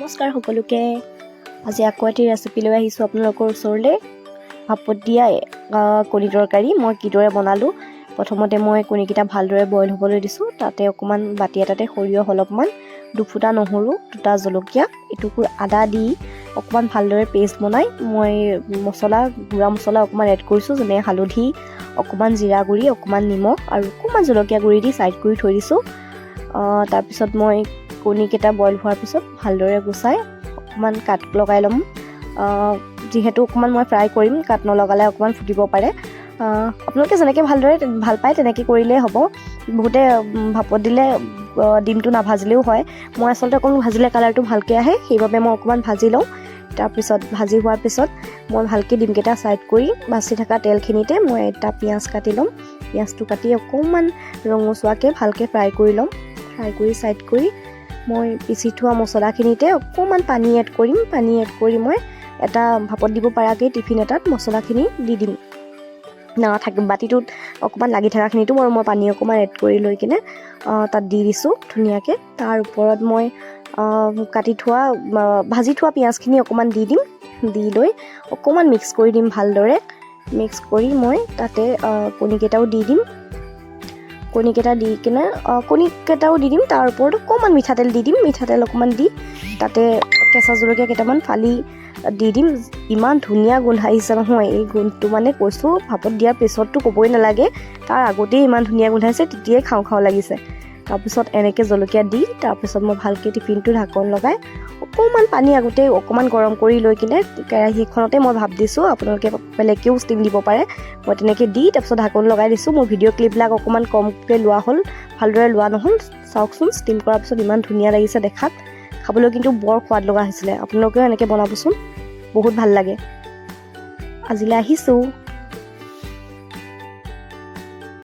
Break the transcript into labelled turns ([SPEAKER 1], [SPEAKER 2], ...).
[SPEAKER 1] নমস্কাৰ সকলোকে। আজি আকৌ এটি ৰেচিপি লৈ আহিছোঁ আপোনালোকৰ ওচৰলৈ। ভাপত দিয়া কণী তৰকাৰী মই কিদৰে বনালোঁ। প্ৰথমতে মই কণীকেইটা ভালদৰে বইল হ'বলৈ দিছোঁ। তাতে অকণমান বাতি এটাতে সৰিয়হ অলপমান, দুফুটা নহৰু, দুটা জলকীয়া, এটুকুৰ আদা দি অকণমান ভালদৰে পেষ্ট বনাই মই গুড়া মছলা অকণমান এড কৰিছোঁ, যেনে হালধি, অকণমান জিৰা গুড়ি, অকণমান নিমখ আৰু অকণমান জলকীয়া গুড়ি দি ছাইড কৰি থৈ দিছোঁ। তাৰপিছত মই কণীকেইটা বইল হোৱাৰ পিছত ভালদৰে গুচাই অকণমান কাট লগাই ল'ম। যিহেতু অকণমান মই ফ্ৰাই কৰিম, কাট নলগালে অকণমান ফুটিব পাৰে। আপোনালোকে যেনেকৈ ভাল পায় তেনেকৈ কৰিলেই হ'ব। বহুতে ভাপত দিলে ডিমটো নাভাজিলেও হয়। মই আচলতে অকণমান ভাজিলে কালাৰটো ভালকৈ আহে, সেইবাবে মই অকণমান ভাজি লওঁ। তাৰপিছত ভাজি হোৱাৰ পিছত মই ভালকৈ ডিমকেইটা ছাইড কৰি বাচি থকা তেলখিনিতে মই এটা পিঁয়াজ কাটি ল'ম। পিঁয়াজটো কাটি অকণমান ৰঙচুৱাকৈ ভালকৈ ফ্ৰাই কৰি ল'ম। ফ্ৰাই কৰি ছাইড কৰি মই পিচি থোৱা মছলাখিনিতে অকণমান পানী এড কৰিম। পানী এড কৰি মই এটা ভাপত দিব পৰাকৈ টিফিন এটাত মছলাখিনি দি দিম। বাতিটোত অকণমান লাগি থকাখিনিতো বাৰু মই পানী অকণমান এড কৰি লৈ কিনে তাত দি দিছোঁ ধুনীয়াকৈ। তাৰ ওপৰত মই ভাজি থোৱা পিঁয়াজখিনি অকণমান দি দিম। দি লৈ অকণমান মিক্স কৰি দিম ভালদৰে। মিক্স কৰি মই তাতে কণীকেইটাও দি দিম। কণীকেইটাও দি দিম। তাৰ ওপৰত অকণমান মিঠাতেল দি দিম। মিঠাতেল অকণমান দি তাতে কেঁচা জলকীয়া কেইটামান ফালি দি দিম। ইমান ধুনীয়া গোন্ধ আহিছে নহয়, এই গোন্ধটো মানে কৈছোঁ, ভাপত দিয়াৰ পিছততো ক'বই নালাগে, তাৰ আগতেই ইমান ধুনীয়া গোন্ধাইছে, তেতিয়াই খাওঁ খাওঁ লাগিছে। তাৰপিছত এনেকৈ জলকীয়া দি তাৰপিছত মই ভালকৈ টিফিনটো ঢাকন লগাই অকণমান পানী আগতেই অকণমান গৰম কৰি লৈ কিনে কেৰাহীখনতে মই ভাপ দিছোঁ। আপোনালোকে বেলেগকৈও ষ্টিম দিব পাৰে। মই তেনেকৈ দি তাৰপিছত ঢাকন লগাই দিছোঁ। মোৰ ভিডিঅ' ক্লিপবিলাক অকণমান কমকৈ লোৱা হ'ল, ভালদৰে লোৱা নহ'ল। চাওকচোন, ষ্টিম কৰাৰ পিছত ইমান ধুনীয়া লাগিছে দেখাত। খাবলৈ কিন্তু বৰ সোৱাদ লগা হৈছিলে। আপোনালোকেও এনেকৈ বনাবচোন, বহুত ভাল লাগে। আজিলৈ আহিছোঁ।